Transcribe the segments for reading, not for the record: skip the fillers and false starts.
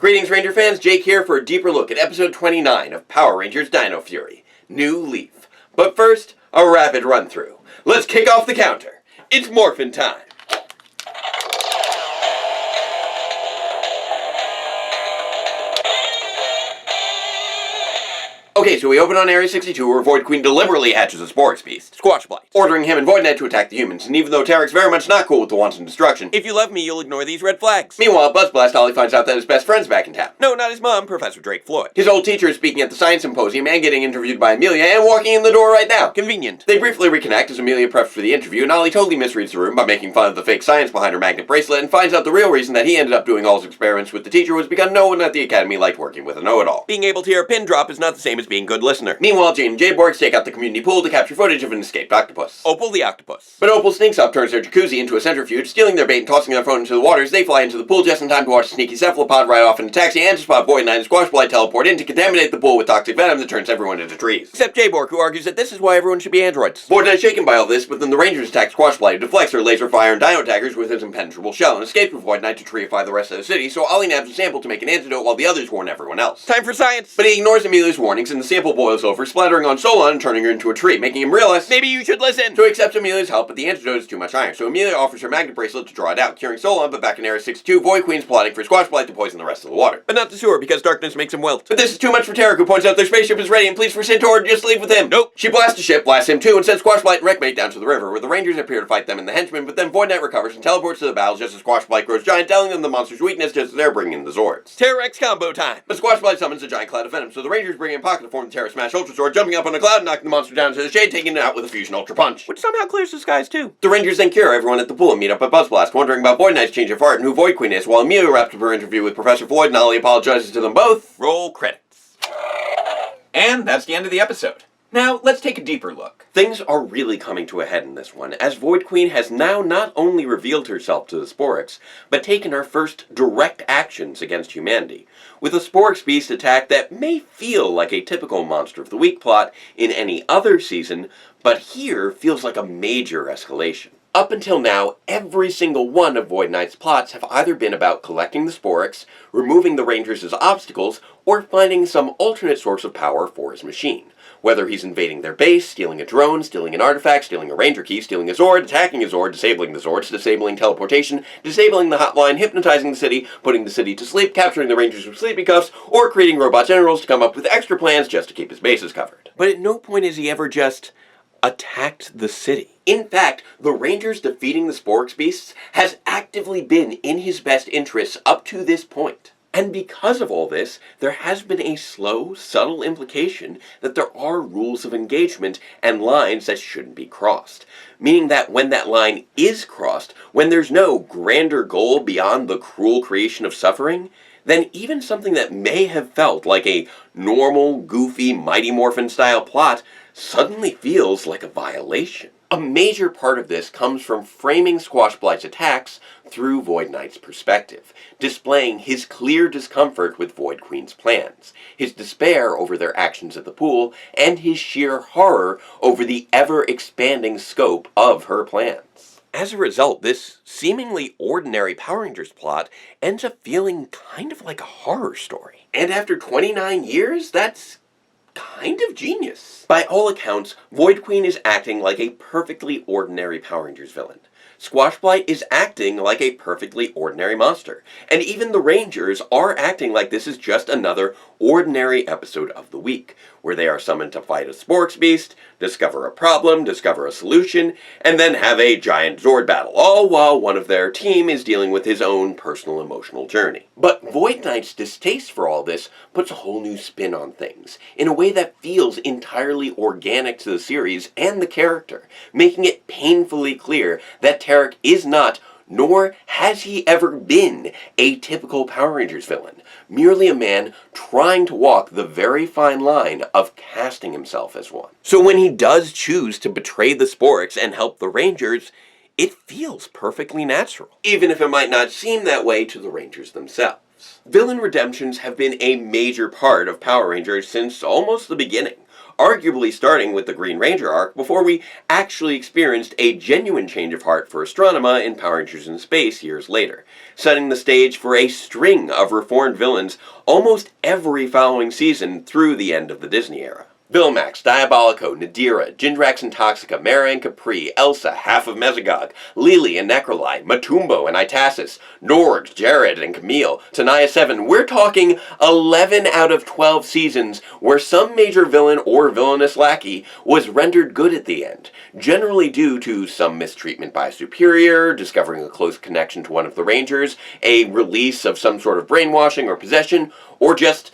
Greetings Ranger fans, Jake here for a deeper look at episode 29 of Power Rangers Dino Fury, New Leaf. But first, a rapid run through. Let's kick off the counter. It's morphin' time. Okay, so we open on Area 62 where Void Queen deliberately hatches a Sporks Beast, Squash Blight, ordering him and Void Knight to attack the humans, and even though Tarek's very much not cool with the wanton destruction, if you love me, you'll ignore these red flags. Meanwhile, Buzz Blast Ollie finds out that his best friend's back in town. No, not his mom, Professor Drake Floyd. His old teacher is speaking at the science symposium and getting interviewed by Amelia and walking in the door right now. Convenient. They briefly reconnect as Amelia preps for the interview, and Ollie totally misreads the room by making fun of the fake science behind her magnet bracelet and finds out the real reason that he ended up doing all his experiments with the teacher was because no one at the academy liked working with a know-it-all. Being able to hear a pin drop is not the same as being a good listener. Meanwhile, Jane and Jayborg stake out the community pool to capture footage of an escaped octopus. Opal the octopus. But Opal sneaks up, turns their jacuzzi into a centrifuge, stealing their bait and tossing their phone into the water as they fly into the pool just in time to watch the sneaky cephalopod ride off in a taxi and to spot Void Knight and Squash Blight teleport in to contaminate the pool with toxic venom that turns everyone into trees. Except Jayborg, who argues that this is why everyone should be androids. Void Knight's shaken by all this, but then the Rangers attack Squash Blight, who deflects their laser fire and dino daggers with his impenetrable shell and escapes with Void Knight to treeify the rest of the city, so Ollie nabs a sample to make an antidote while the others warn everyone else. Time for science! But he ignores Amelia's warnings and the sample boils over, splattering on Solon and turning her into a tree, making him realize maybe you should listen. So he accepts Amelia's help, but the antidote is too much iron, so Amelia offers her magnet bracelet to draw it out, curing Solon, but back in Area 62, Void Queen's plotting for Squash Blight to poison the rest of the water. But not the sewer, because darkness makes him wilt. But this is too much for Tarek, who points out their spaceship is ready and pleads for Centaur to just leave with him. Nope. She blasts the ship, blasts him too, and sends Squash Blight and Wreckmate down to the river, where the Rangers appear to fight them and the henchmen, but then Void Knight recovers and teleports to the battle just as Squash Blight grows giant, telling them the monster's weakness just as they're bringing in the Zords. Terror-X combo time! But Squash Blight summons a giant cloud of venom, so the Rangers bring in Pocket to form the Terror Smash Ultra Sword, jumping up on a cloud and knocking the monster down to the shade, taking it out with a Fusion Ultra Punch, which somehow clears the skies too. The Rangers then cure everyone at the pool and meet up at Buzz Blast, wondering about Void Knight's change of heart and who Void Queen is, while Amelia wraps up her interview with Professor Floyd and Ollie apologizes to them both. Roll credits. And that's the end of the episode. Now, let's take a deeper look. Things are really coming to a head in this one, as Void Queen has now not only revealed herself to the Sporks, but taken her first direct actions against humanity, with a Sporks Beast attack that may feel like a typical Monster of the Week plot in any other season, but here feels like a major escalation. Up until now, every single one of Void Knight's plots have either been about collecting the Sporks, removing the Rangers as obstacles, or finding some alternate source of power for his machine. Whether he's invading their base, stealing a drone, stealing an artifact, stealing a Ranger key, stealing a Zord, attacking a Zord, disabling the Zords, disabling teleportation, disabling the hotline, hypnotizing the city, putting the city to sleep, capturing the Rangers with sleeping cuffs, or creating robot generals to come up with extra plans just to keep his bases covered. But at no point has he ever just attacked the city. In fact, the Rangers defeating the Sporks Beasts has actively been in his best interests up to this point. And because of all this, there has been a slow, subtle implication that there are rules of engagement and lines that shouldn't be crossed. Meaning that when that line is crossed, when there's no grander goal beyond the cruel creation of suffering, then even something that may have felt like a normal, goofy, Mighty Morphin style plot suddenly feels like a violation. A major part of this comes from framing Squash Blight's attacks through Void Knight's perspective, displaying his clear discomfort with Void Queen's plans, his despair over their actions at the pool, and his sheer horror over the ever-expanding scope of her plans. As a result, this seemingly ordinary Power Rangers plot ends up feeling kind of like a horror story. And after 29 years, that's kind of genius. By all accounts, Void Queen is acting like a perfectly ordinary Power Rangers villain. Squash Blight is acting like a perfectly ordinary monster. And even the Rangers are acting like this is just another ordinary episode of the week, where they are summoned to fight a Sporks Beast, discover a problem, discover a solution, and then have a giant Zord battle, all while one of their team is dealing with his own personal emotional journey. But Void Knight's distaste for all this puts a whole new spin on things, in a way that feels entirely organic to the series and the character, making it painfully clear that Tarek is not, nor has he ever been, a typical Power Rangers villain, merely a man trying to walk the very fine line of casting himself as one. So when he does choose to betray the Sporks and help the Rangers, it feels perfectly natural, even if it might not seem that way to the Rangers themselves. Villain redemptions have been a major part of Power Rangers since almost the beginning. arguably starting with the Green Ranger arc before we actually experienced a genuine change of heart for Astronema in Power Rangers in Space years later, setting the stage for a string of reformed villains almost every following season through the end of the Disney era. Vilmax, Diabolico, Nadira, Jindrax and Toxica, Mara and Capri, Elsa, half of Mesogog, Lily and Necroli, Matumbo and Itasis, Norg, Jared and Camille, Tanaya 7. We're talking 11 out of 12 seasons where some major villain or villainous lackey was rendered good at the end, generally due to some mistreatment by a superior, discovering a close connection to one of the Rangers, a release of some sort of brainwashing or possession, or just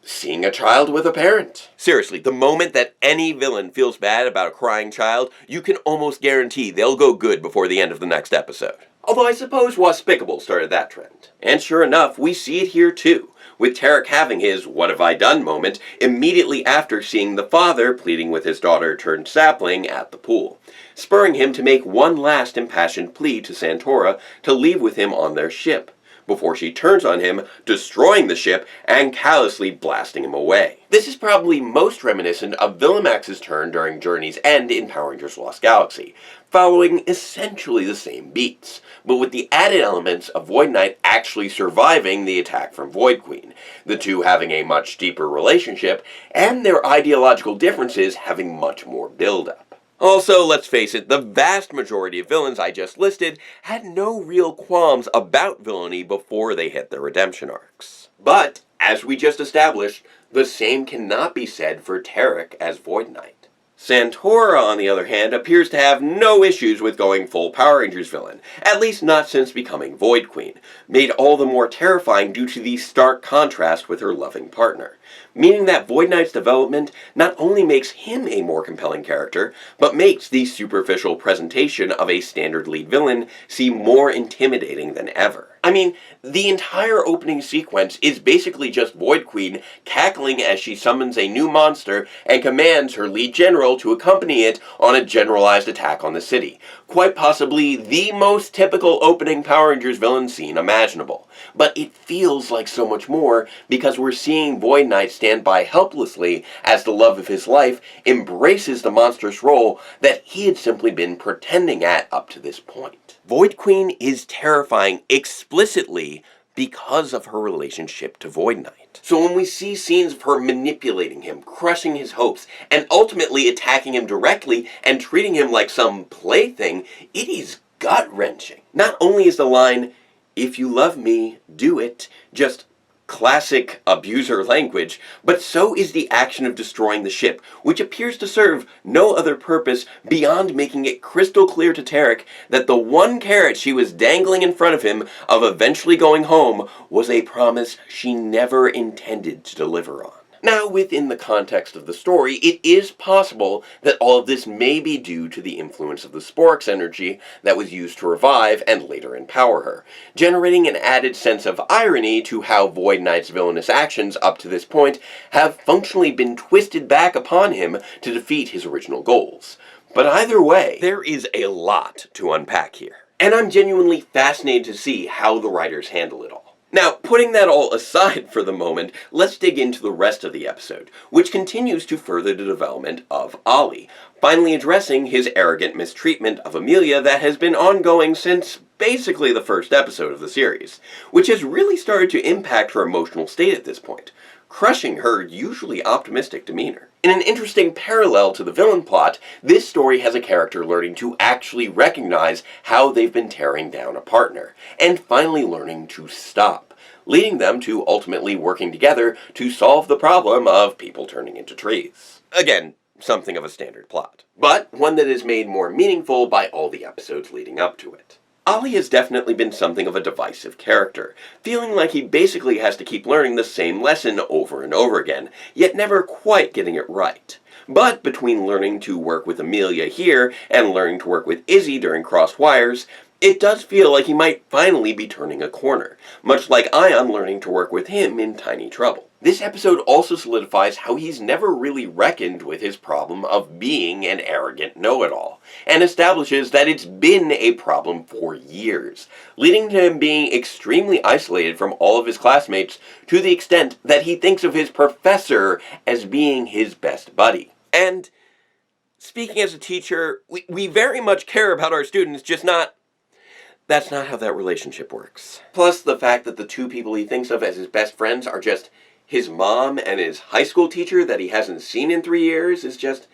seeing a child with a parent. Seriously, the moment that any villain feels bad about a crying child, you can almost guarantee they'll go good before the end of the next episode. Although I suppose Waspicable started that trend. And sure enough, we see it here too, with Tarek having his "what have I done" moment immediately after seeing the father pleading with his daughter turned sapling at the pool, spurring him to make one last impassioned plea to Santora to leave with him on their ship, before she turns on him, destroying the ship and callously blasting him away. This is probably most reminiscent of Vilmax's turn during Journey's End in Power Rangers Lost Galaxy, following essentially the same beats, but with the added elements of Void Knight actually surviving the attack from Void Queen, the two having a much deeper relationship, and their ideological differences having much more build-up. Also, let's face it, the vast majority of villains I just listed had no real qualms about villainy before they hit their redemption arcs. But, as we just established, the same cannot be said for Tarek as Void Knight. Santora, on the other hand, appears to have no issues with going full Power Rangers villain, at least not since becoming Void Queen, made all the more terrifying due to the stark contrast with her loving partner, meaning that Void Knight's development not only makes him a more compelling character, but makes the superficial presentation of a standard lead villain seem more intimidating than ever. I mean, the entire opening sequence is basically just Void Queen cackling as she summons a new monster and commands her lead general to accompany it on a generalized attack on the city. Quite possibly the most typical opening Power Rangers villain scene imaginable. But it feels like so much more because we're seeing Void Knight stand by helplessly as the love of his life embraces the monstrous role that he had simply been pretending at up to this point. Void Queen is terrifying explicitly because of her relationship to Void Knight. So when we see scenes of her manipulating him, crushing his hopes, and ultimately attacking him directly and treating him like some plaything, it is gut-wrenching. Not only is the line, "If you love me, do it," just classic abuser language, but so is the action of destroying the ship, which appears to serve no other purpose beyond making it crystal clear to Tarek that the one carrot she was dangling in front of him of eventually going home was a promise she never intended to deliver on. Now, within the context of the story, it is possible that all of this may be due to the influence of the Sporix energy that was used to revive and later empower her, generating an added sense of irony to how Void Knight's villainous actions up to this point have functionally been twisted back upon him to defeat his original goals. But either way, there is a lot to unpack here. And I'm genuinely fascinated to see how the writers handle it all. Now, putting that all aside for the moment, let's dig into the rest of the episode, which continues to further the development of Ollie, finally addressing his arrogant mistreatment of Amelia that has been ongoing since basically the first episode of the series, which has really started to impact her emotional state at this point, crushing her usually optimistic demeanor. In an interesting parallel to the villain plot, this story has a character learning to actually recognize how they've been tearing down a partner, and finally learning to stop, leading them to ultimately working together to solve the problem of people turning into trees. Again, something of a standard plot, but one that is made more meaningful by all the episodes leading up to it. Ollie has definitely been something of a divisive character, feeling like he basically has to keep learning the same lesson over and over again, yet never quite getting it right. But between learning to work with Amelia here and learning to work with Izzy during Crossed Wires, it does feel like he might finally be turning a corner, much like Ion learning to work with him in Tiny Trouble. This episode also solidifies how he's never really reckoned with his problem of being an arrogant know-it-all, and establishes that it's been a problem for years, leading to him being extremely isolated from all of his classmates to the extent that he thinks of his professor as being his best buddy. And speaking as a teacher, we very much care about our students, that's not how that relationship works. Plus, the fact that the two people he thinks of as his best friends are just his mom and his high school teacher that he hasn't seen in 3 years is just,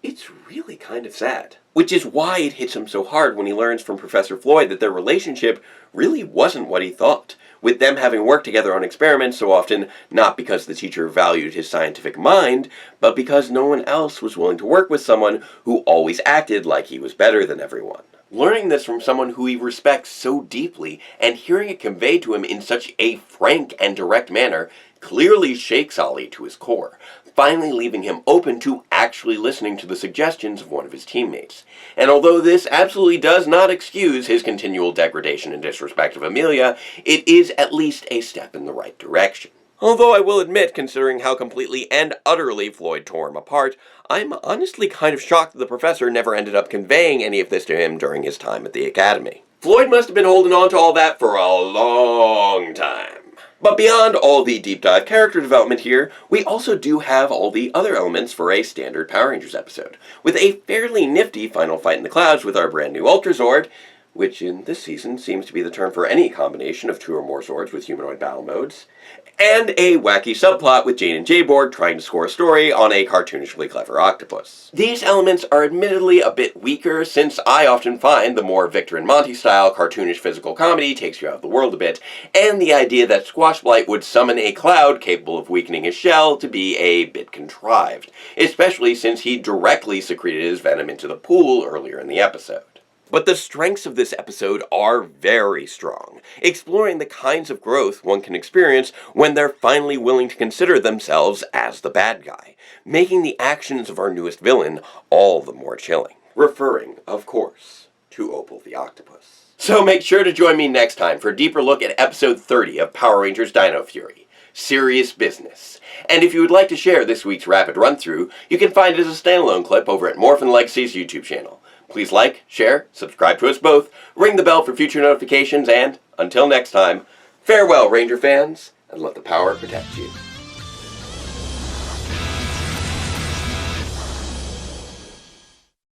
it's really kind of sad. Which is why it hits him so hard when he learns from Professor Floyd that their relationship really wasn't what he thought, with them having worked together on experiments so often not because the teacher valued his scientific mind, but because no one else was willing to work with someone who always acted like he was better than everyone. Learning this from someone who he respects so deeply, and hearing it conveyed to him in such a frank and direct manner, clearly shakes Ollie to his core, finally leaving him open to actually listening to the suggestions of one of his teammates. And although this absolutely does not excuse his continual degradation and disrespect of Amelia, it is at least a step in the right direction. Although I will admit, considering how completely and utterly Floyd tore him apart, I'm honestly kind of shocked that the professor never ended up conveying any of this to him during his time at the academy. Floyd must have been holding on to all that for a long time. But beyond all the deep dive character development here, we also do have all the other elements for a standard Power Rangers episode, with a fairly nifty final fight in the clouds with our brand new Ultra Zord, which in this season seems to be the term for any combination of 2 or more Zords with humanoid battle modes, and a wacky subplot with Jane and Jayborg trying to score a story on a cartoonishly clever octopus. These elements are admittedly a bit weaker, since I often find the more Victor and Monty style cartoonish physical comedy takes you out of the world a bit, and the idea that Squash Blight would summon a cloud capable of weakening his shell to be a bit contrived, especially since he directly secreted his venom into the pool earlier in the episode. But the strengths of this episode are very strong, exploring the kinds of growth one can experience when they're finally willing to consider themselves as the bad guy, making the actions of our newest villain all the more chilling. Referring, of course, to Opal the Octopus. So make sure to join me next time for a deeper look at episode 30 of Power Rangers Dino Fury, Serious Business. And if you would like to share this week's rapid run-through, you can find it as a standalone clip over at Morphin Legacy's YouTube channel. Please like, share, subscribe to us both, ring the bell for future notifications, and, until next time, farewell, Ranger fans, and let the power protect you.